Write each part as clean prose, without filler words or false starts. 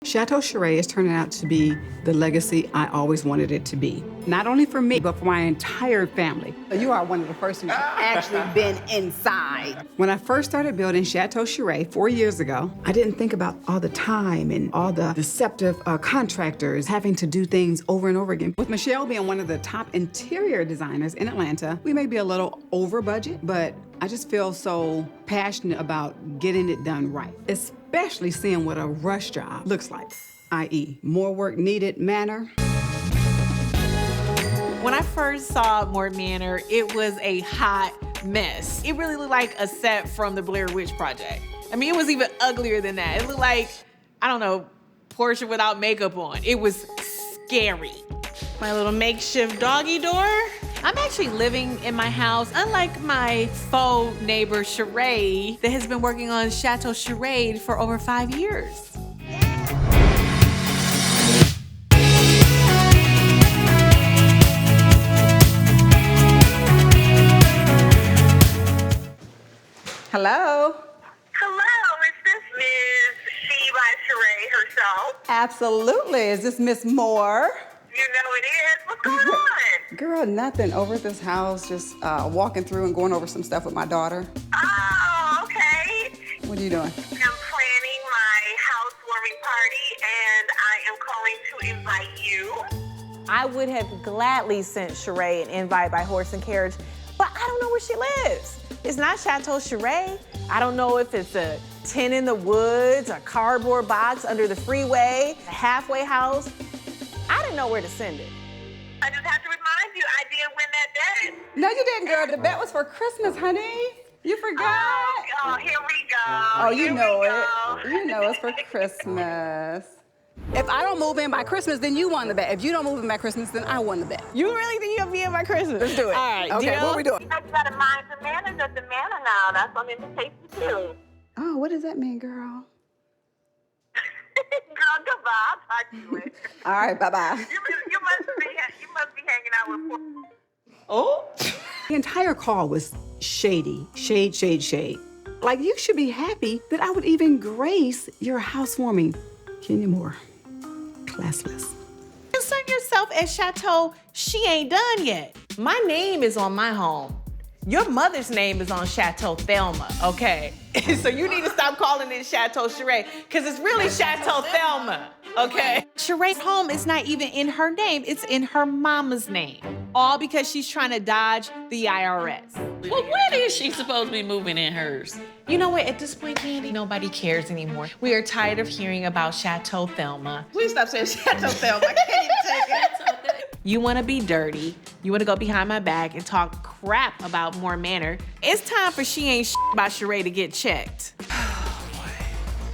Chateau Shereé is turning out to be the legacy I always wanted it to be. Not only for me, but for my entire family. You are one of the first who's actually been inside. When I first started building Chateau Shereé 4 years ago, I didn't think about all the time and all the deceptive contractors having to do things over and over again. With Michelle being one of the top interior designers in Atlanta, we may be a little over budget, but I just feel so passionate about getting it done right, especially seeing what a rush job looks like, i.e. more work needed Manor. When I first saw More Manor, it was a hot mess. It really looked like a set from the Blair Witch Project. I mean, it was even uglier than that. It looked like, I don't know, Portia without makeup on. It was scary. My little makeshift doggy door. I'm actually living in my house, unlike my faux neighbor, Shereé, that has been working on Chateau Shereé for over 5 years. Hello? Hello, is this Ms. She by Shereé herself? Absolutely. Is this Miss Moore? You know it is. What's going on? Girl, nothing. Over at this house, just walking through and going over some stuff with my daughter. Oh, okay. What are you doing? I'm planning my housewarming party, and I am calling to invite you. I would have gladly sent Shereé an invite by horse and carriage, but I don't know where she lives. It's not Chateau Shereé. I don't know if it's a 10 in the woods, a cardboard box under the freeway, a halfway house. I didn't know where to send it. I just have to remind you, I did win that bet. No, you didn't, girl. The bet was for Christmas, honey. You forgot? Oh, here we go. Oh, you Here know we it. go. You know it's for Christmas. If I don't move in by Christmas, then you won the bet. If you don't move in by Christmas, then I won the bet. You really think you'll be in by Christmas? Let's do it. All right, Okay, deal? what are we doing? You got to mind the manners at the Manor now. That's what I'm invitation to. Oh, what does that mean, girl? Girl, goodbye. I'll talk to you later. All right, bye-bye. You must be hanging out with. Oh. The entire call was shady, shade, shade, shade. Like, you should be happy that I would even grace your housewarming. Kenya Moore, classless. Concern yourself at Chateau, she ain't done yet. My name is on my home. Your mother's name is on Chateau Thelma, okay? So you need to stop calling it Chateau Shereé, because it's really Chateau Thelma, okay? Shereé's home is not even in her name, it's in her mama's name. All because she's trying to dodge the IRS. Well, when is she supposed to be moving in hers? You know what, at this point, Candy, nobody cares anymore. We are tired of hearing about Chateau Thelma. Please stop saying Chateau Thelma. I can't even take it. You wanna be dirty, you wanna go behind my back and talk crap about More Manor. It's time for She Ain't Shit by Shereé to get checked.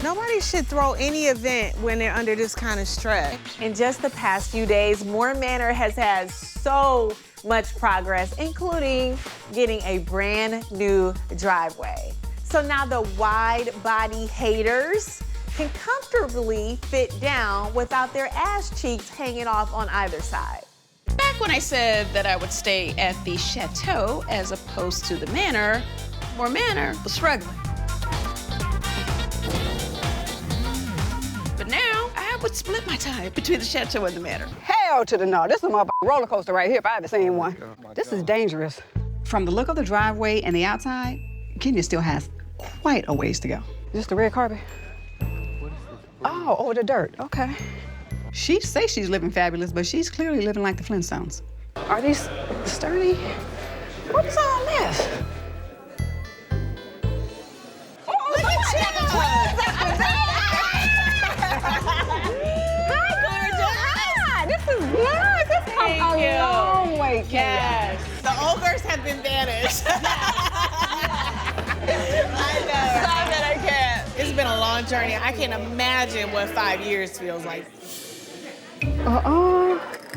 Nobody should throw any event when they're under this kind of stress. In just the past few days, More Manor has had so much progress, including getting a brand new driveway. So now the wide body haters can comfortably fit down without their ass cheeks hanging off on either side. Back when I said that I would stay at the Chateau as opposed to the Manor, More Manor was struggling. But now, I would split my time between the Chateau and the Manor. Hell to the no. This is a motherfucking roller coaster right here if I ever seen one. This is dangerous. From the look of the driveway and the outside, Kenya still has quite a ways to go. Just the red carpet? Oh, over the dirt. Okay. She says she's living fabulous, but she's clearly living like the Flintstones. Are these sturdy? What is all this? Oh, look at you! Hi, this is nice. This comes a long way, Kenya. Yes. The ogres have been banished. I know. Stop it, I can't. It's been a long journey. I can't imagine what 5 years feels like.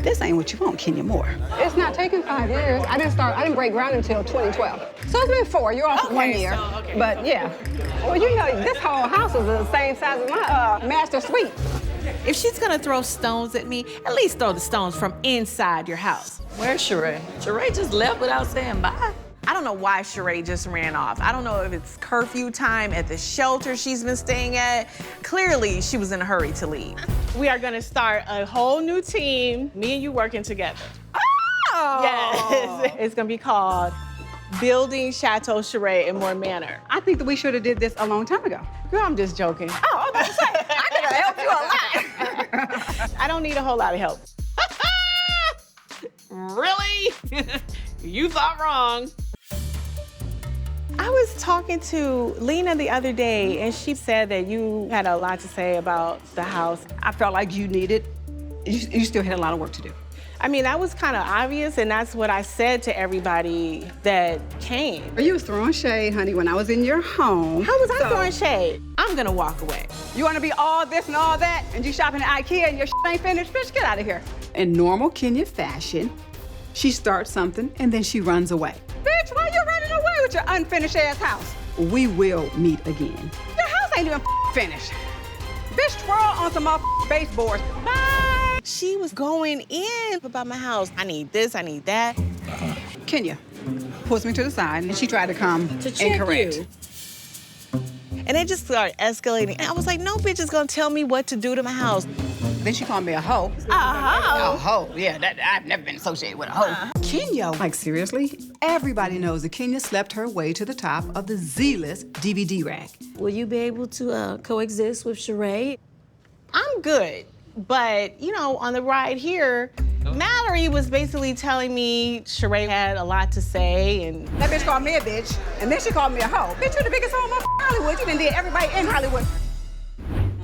This ain't what you want, Kenya Moore. It's not taking 5 years. I didn't break ground until 2012. So it's been 4. You're off 1 year. okay. But yeah. Well, you know, this whole house is the same size as my master suite. If she's gonna throw stones at me, at least throw the stones from inside your house. Where's Shereé? Shereé just left without saying bye. I don't know why Shereé just ran off. I don't know if it's curfew time at the shelter she's been staying at. Clearly, she was in a hurry to leave. We are gonna start a whole new team, me and you working together. Oh! Yes, it's gonna be called Building Chateau, Shereé, and More Manor. I think that we should have did this a long time ago. Girl, I'm just joking. Oh, I was about to say, I could have helped you a lot. I don't need a whole lot of help. Really? You thought wrong. I was talking to Lena the other day, and she said that you had a lot to say about the house. I felt like you still had a lot of work to do. I mean, that was kind of obvious, and that's what I said to everybody that came. You was throwing shade, honey, when I was in your home. How was I throwing shade? I'm gonna walk away. You want to be all this and all that, and you shopping at IKEA and your ain't finished? Bitch, get out of here. In normal Kenya fashion, she starts something and then she runs away. Bitch, why you running away with your unfinished ass house? We will meet again. Your house ain't even finished. Bitch, twirl on some baseboards. Bye. She was going in about my house. I need this, I need that. Kenya pulls me to the side, and she tried to come To check and correct. you. And it just started escalating. And I was like, no bitch is gonna tell me what to do to my house. Then she called me a hoe. A hoe? Yeah, I've never been associated with a hoe. Kenya, like seriously? Everybody knows that Kenya slept her way to the top of the Z-list DVD rack. Will you be able to coexist with Shereé? I'm good. But, you know, on the ride here, Mallory was basically telling me Shereé had a lot to say, and That bitch called me a bitch, and then she called me a hoe. Bitch, you the biggest hoe in Hollywood. You done did everybody in Hollywood.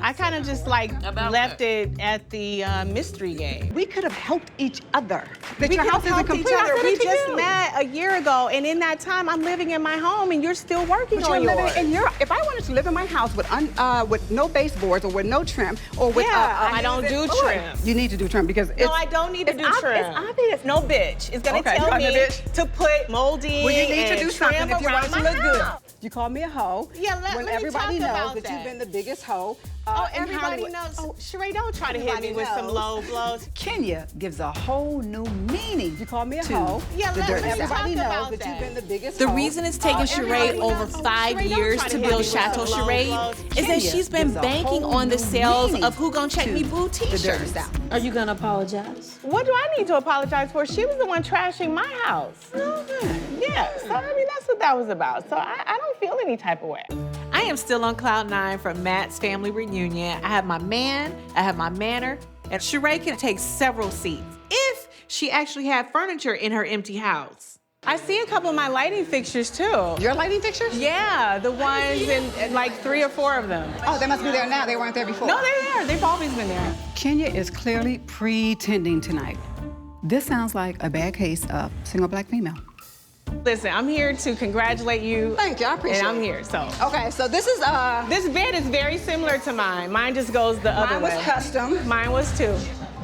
I kind of just like left it at the mystery game. We could have helped each other. That We your could house have isn't helped each complete. other. I said We it to just you. met a year ago, and in that time, I'm living in my home, and you're still working But on you're yours. living in your. If I wanted to live in my house with no baseboards or with no trim or with I don't do trim. You need to do trim because No, I don't need to do trim. It's obvious. No bitch is gonna Okay, tell you me got me, bitch. to put molding Well, you need to and do something trim if you want around it to my look good. house. You call me a hoe. Yeah, when let me everybody talk knows about that that. you've been the biggest hoe. Oh, in everybody Hollywood. knows. Oh, Shereé, don't try to hit me Everybody with some knows. low blows. Kenya gives a whole new meaning. You call me a to hoe. Yeah, the let dirty me South. talk Everybody knows about that that. you've been the biggest The hoe. reason it's taken Shereé over 5 Shereé, don't years try to to hit build me with Chateau some low Shereé blows. is Kenya that she's been gives a banking whole on the new sales meaning of Who Gon' Check to Me Boo the dirty t-shirts. South. Are you gonna apologize? What do I need to apologize for? She was the one trashing my house. Yeah, so I mean, that's what that was about. So I don't feel any type of way. I am still on cloud 9 from Matt's family reunion. I have my man, I have my manor, and Shereé can take several seats if she actually had furniture in her empty house. I see a couple of my lighting fixtures too. Your lighting fixtures? Yeah, the ones in like 3 or 4 of them. Oh, they must be there now. They weren't there before. No, they're there. They've always been there. Kenya is clearly pretending tonight. This sounds like a bad case of single black female. Listen, I'm here to congratulate you. Thank you. I appreciate it. And I'm here, so. Okay, so this is This bed is very similar to mine. Mine just goes the other mine was way. custom. Mine was too.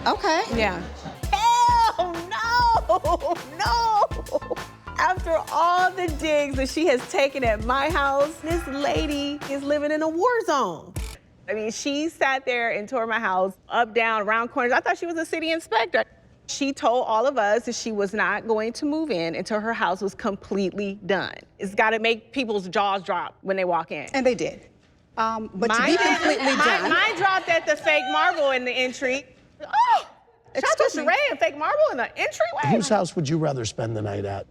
Okay. Yeah. Hell no! No! After all the digs that she has taken at my house, this lady is living in a war zone. I mean, she sat there and tore my house up, down, around corners. I thought she was a city inspector. She told all of us that she was not going to move in until her house was completely done. It's got to make people's jaws drop when they walk in. And they did. But to be completely done. Mine dropped at the fake marble in the entry. Oh! Chateau Excuse me. Shereé and fake marble in the entryway? Whose house would you rather spend the night at?